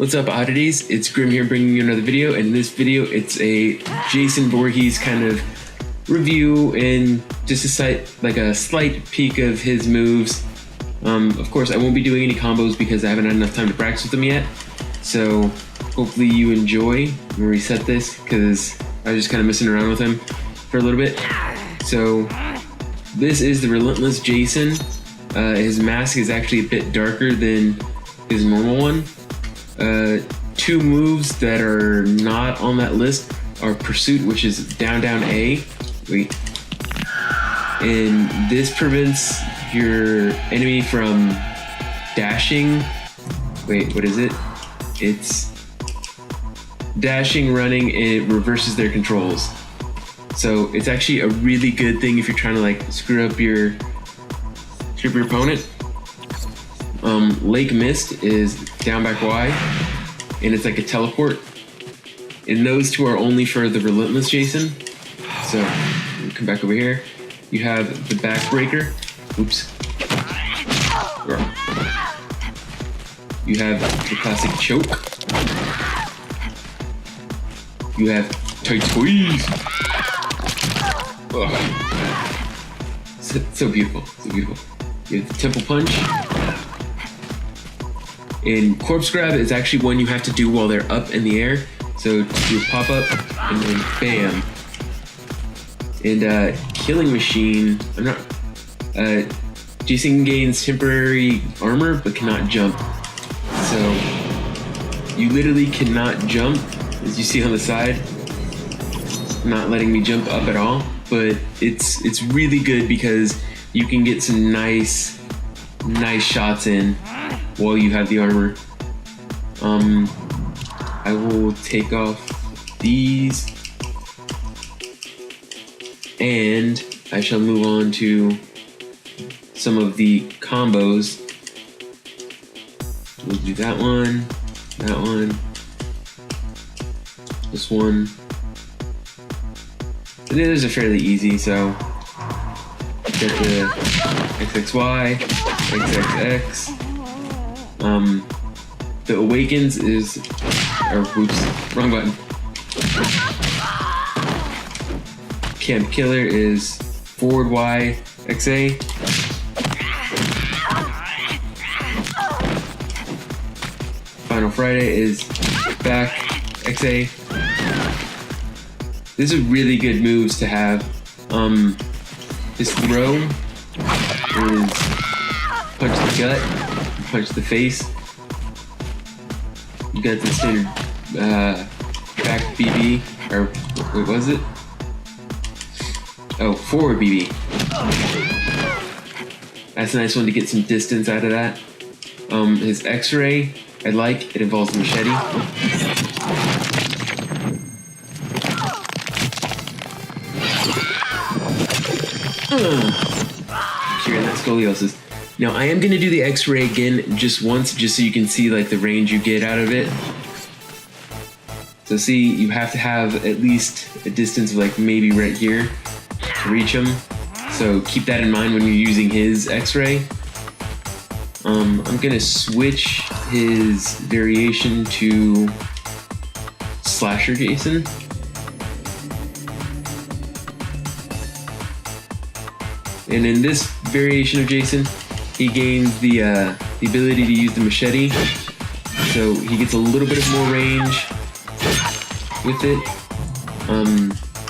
What's up, oddities? It's Grim here bringing you another video, and in this video it's a Jason Voorhees kind of review and just a slight peek of his moves. Of course, I won't be doing any combos because I haven't had enough time to practice with them yet, so hopefully you enjoy. I'm gonna reset this because I was just kind of messing around with him for a little bit. So this is the Relentless Jason. His mask is actually a bit darker than his normal one. Two moves that are not on that list are Pursuit, which is down A. Wait. And this prevents your enemy from dashing. Wait, what is it? It's dashing, running, and it reverses their controls. So it's actually a really good thing if you're trying to like screw up your opponent. Lake Mist is down back Y, and it's like a teleport. And those two are only for the Relentless Jason. So come back over here. You have the Backbreaker. Oops. You have the classic Choke. You have Tight Squeeze. So beautiful, so beautiful. You have the Temple Punch. And Corpse Grab is actually one you have to do while they're up in the air. So do a pop up and then bam. And Killing Machine, Jason gains temporary armor but cannot jump. So you literally cannot jump, as you see on the side. Not letting me jump up at all, but it's really good because you can get some nice shots in while you have the armor. I will take off these and I shall move on to some of the combos. We'll do that one, this one. And the others are fairly easy, so get the XXY, XXX. The Awakens is, oops, wrong button. Camp Killer is forward Y, XA. Final Friday is back, XA. These are really good moves to have. His throw is punch the gut, punch the face. You got the standard back BB, or what was it? Oh, forward BB. That's a nice one to get some distance out of that. His X-ray, I like. It involves the machete. Curing that scoliosis. Now I am going to do the X-ray again just once, just so you can see like the range you get out of it. So see, you have to have at least a distance of like maybe right here to reach him. So keep that in mind when you're using his X-ray. I'm going to switch his variation to Slasher Jason. And in this variation of Jason, he gains the ability to use the machete, so he gets a little bit of more range with it.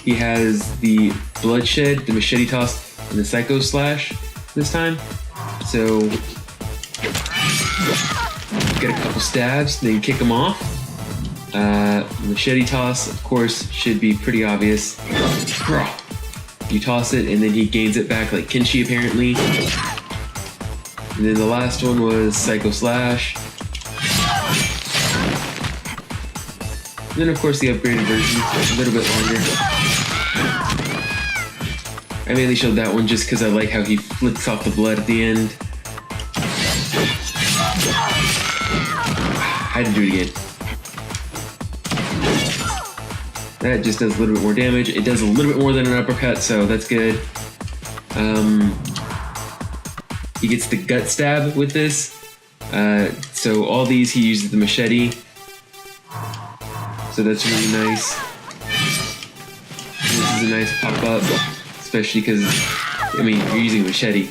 He has the Bloodshed, the Machete Toss, and the Psycho Slash this time. So get a couple stabs, then kick him off. Machete Toss, of course, should be pretty obvious. You toss it, and then he gains it back like Kenshi, apparently. And then the last one was Psycho Slash. And then, of course, the upgraded version, a little bit longer. I mainly showed that one just because I like how he flicks off the blood at the end. I had to do it again. That just does a little bit more damage. It does a little bit more than an uppercut, so that's good. He gets the gut stab with this. So all these he uses the machete, so that's really nice. This is a nice pop-up, especially because, I mean, you're using a machete.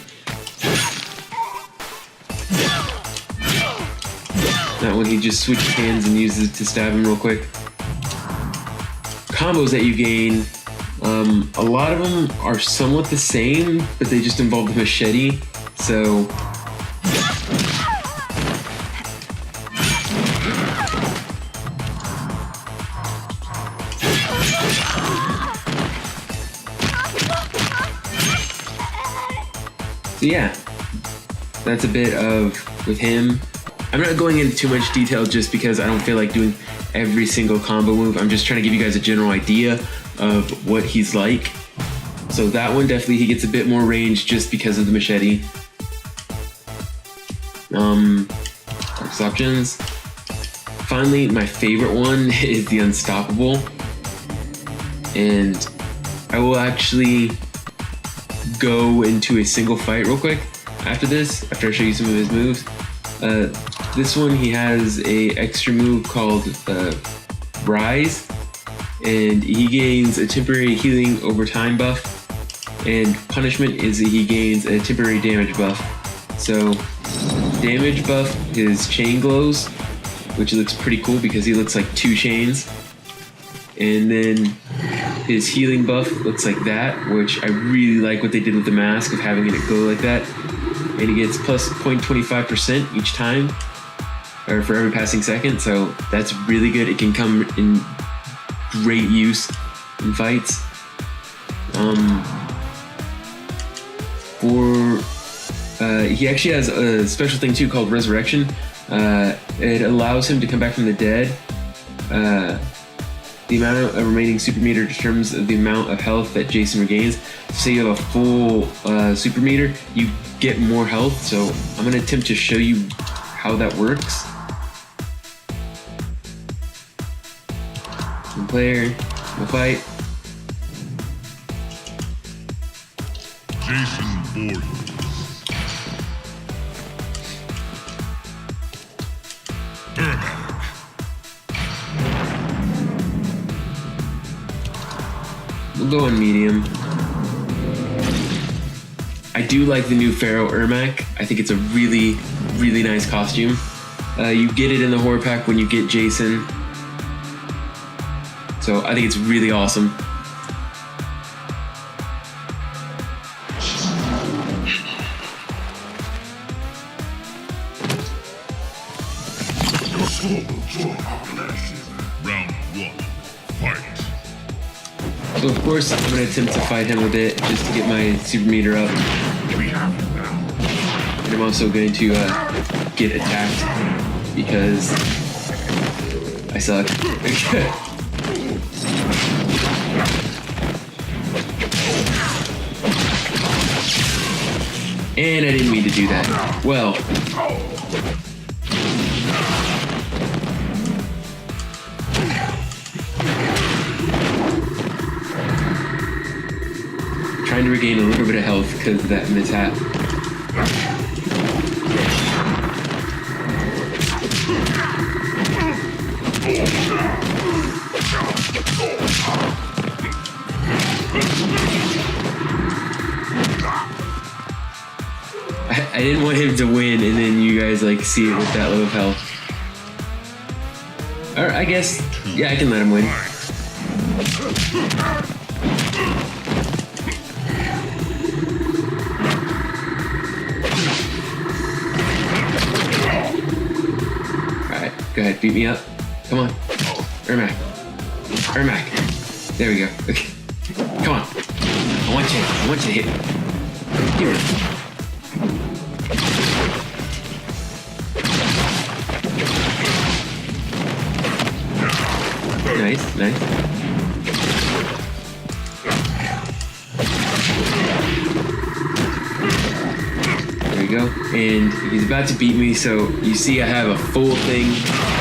That one, he just switches hands and uses it to stab him real quick. Combos that you gain, a lot of them are somewhat the same, but they just involve the machete, so... So yeah, that's a bit of with him. I'm not going into too much detail just because I don't feel like doing every single combo move. I'm just trying to give you guys a general idea of what he's like. So that one definitely he gets a bit more range just because of the machete. Options. Finally, my favorite one is the Unstoppable. And I will actually go into a single fight real quick after this, after I show you some of his moves. This one, he has a extra move called Rise, and he gains a temporary healing over time buff, and punishment is that he gains a temporary damage buff. So damage buff, his chain glows, which looks pretty cool because he looks like 2 chains, and then his healing buff looks like that, which I really like what they did with the mask of having it glow like that. And he gets plus 0.25% each time, or for every passing second, so that's really good. It can come in great use in fights. He actually has a special thing too called Resurrection. It allows him to come back from the dead. The amount of remaining super meter determines the amount of health that Jason regains. Say you have a full super meter, you get more health. So I'm going to attempt to show you how that works. One player, we'll fight. Jason Voorhees. We'll go on medium. I do like the new Pharaoh Ermac. I think it's a really, really nice costume. You get it in the horror pack when you get Jason. So I think it's really awesome. Round 1, fight. So of course I'm going to attempt to fight him with it just to get my super meter up. And I'm also going to get attacked because I suck. And I didn't mean to do that. Well. Trying to regain a little bit of health because of that mishap. I didn't want him to win and then you guys like see it with that low of health. Alright, I guess, yeah, I can let him win. Alright, go ahead, beat me up. Come on. Ermac. Ermac. There we go. Okay. Come on. I want you to hit me. Here. Nice, nice. There we go. And he's about to beat me, so you see I have a full thing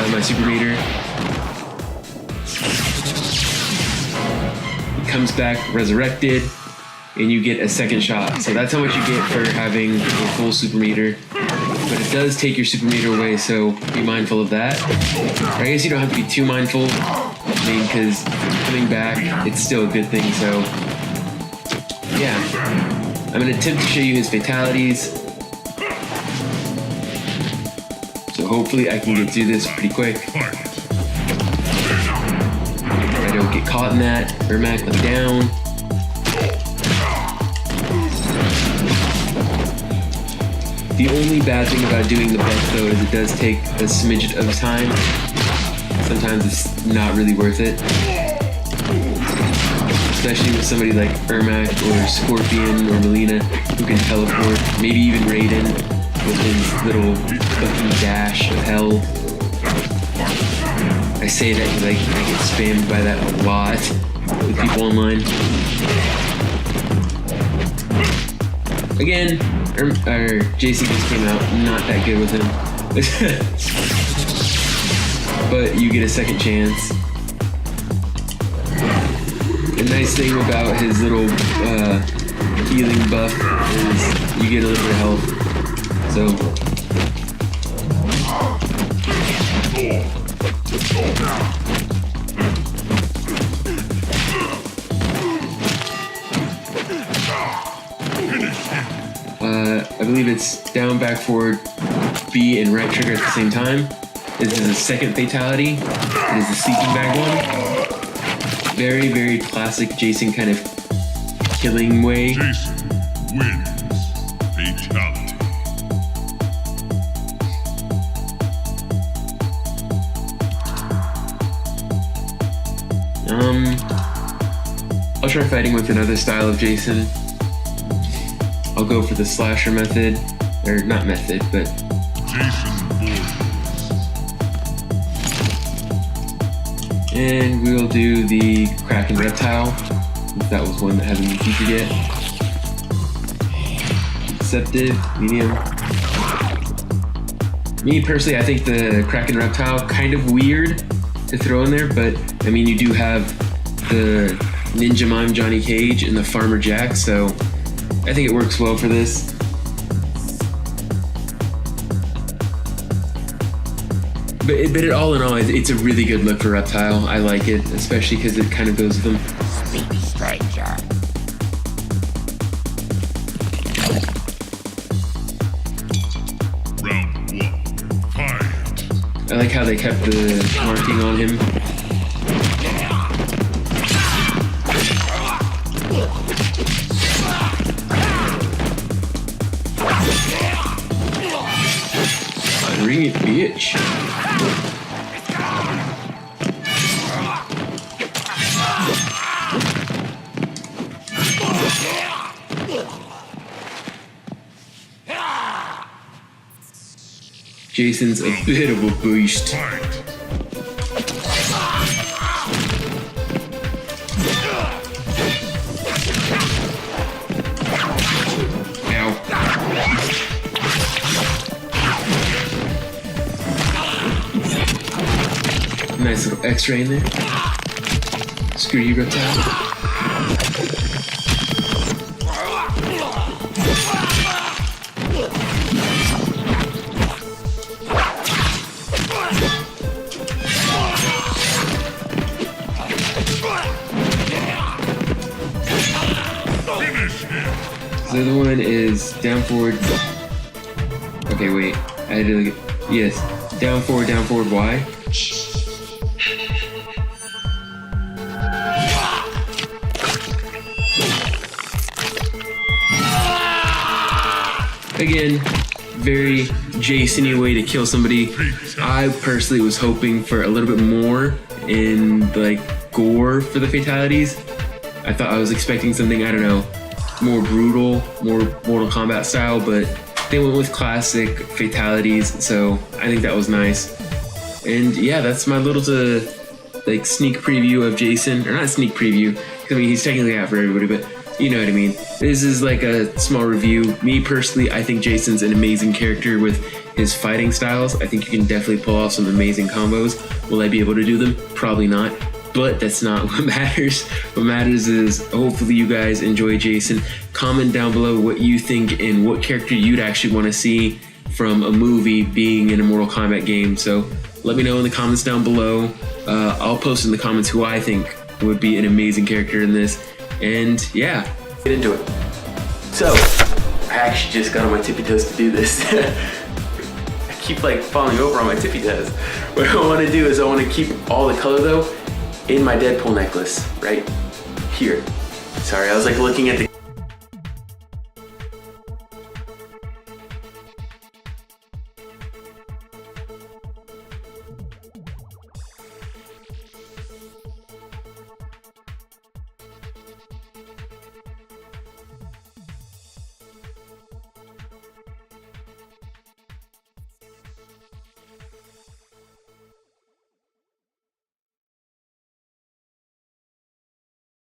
of my super meter. He comes back resurrected, and you get a second shot. So that's how much you get for having a full super meter. But it does take your super meter away, so be mindful of that. Or I guess you don't have to be too mindful. I mean, because coming back, it's still a good thing. So yeah, I'm gonna attempt to show you his fatalities. So hopefully I can get through this pretty quick. I don't get caught in that. Ermac went down. The only bad thing about doing the best though is it does take a smidget of time. Sometimes it's not really worth it. Especially with somebody like Ermac or Scorpion or Melina who can teleport, maybe even Raiden with his little fucking dash of hell. I say that because I get spammed by that a lot with people online. Again, Jason just came out, not that good with him. But you get a second chance. The nice thing about his little healing buff is you get a little bit of health. So I believe it's down, back, forward, B, and right trigger at the same time. This is a second fatality. It is the sleeping bag one. Very, very classic Jason kind of killing way. Jason wins. Fatality. I'll try fighting with another style of Jason. I'll go for the slasher method, or not method, but Jason Voorhees. and we'll do the Kraken Reptile. That was one that hasn't been featured yet. Deceptive, medium. Me personally, I think the Kraken Reptile kind of weird to throw in there, but I mean, you do have the Ninja Mime Johnny Cage and the Farmer Jack, so I think it works well for this. But all in all, it's a really good look for Reptile. I like it, especially because it kind of goes with them. Sleepy stranger. Round 1. Fight. I like how they kept the marking on him. Ring it, bitch. Jason's a bit of a beast. Nice little X-ray in there. Screw you, Reptile. The other one is down, forward. Okay, wait. I had to look at. Yes. Down, forward, Y. Again, very Jason-y way to kill somebody. I personally was hoping for a little bit more in like gore for the fatalities. I thought I was expecting something, I don't know, more brutal, more Mortal Kombat style, but they went with classic fatalities, so I think that was nice. And yeah, that's my little like sneak preview of Jason, or not sneak preview, 'cause I mean he's technically out for everybody, but you know what I mean. This is like a small review. Me personally, I think Jason's an amazing character with his fighting styles. I think you can definitely pull off some amazing combos. Will I be able to do them? Probably not. But that's not what matters. What matters is hopefully you guys enjoy Jason. Comment down below what you think and what character you'd actually want to see from a movie being in a Mortal Kombat game. So Let me know in the comments down below. I'll post in the comments who I think would be an amazing character in this. And yeah, get into it. So, I actually just got on my tippy toes to do this. I keep like falling over on my tippy toes. What I want to do is I want to keep all the color though in my Deadpool necklace right here. Sorry, I was like looking at the